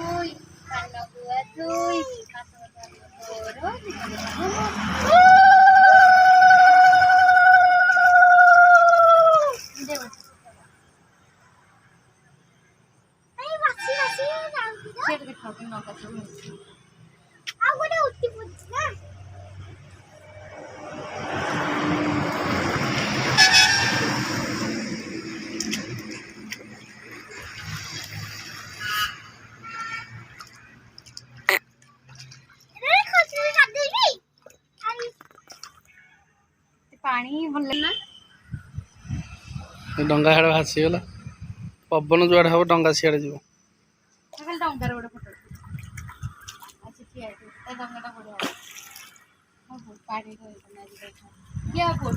Thuy कान गुआ Thuy हाथ तोरो सेट के खाओ ना का सब आ गोटे उठी पड़छ ना पानी भल ना डंगा हाड़ भासी गला पवन जुआड़ हम डंगा सियाड़े जीव खाली डंगार गोटे फोटो अच्छा किया ए डंगाटा बढ़िया हो पानी को ना जी देखा क्या बोल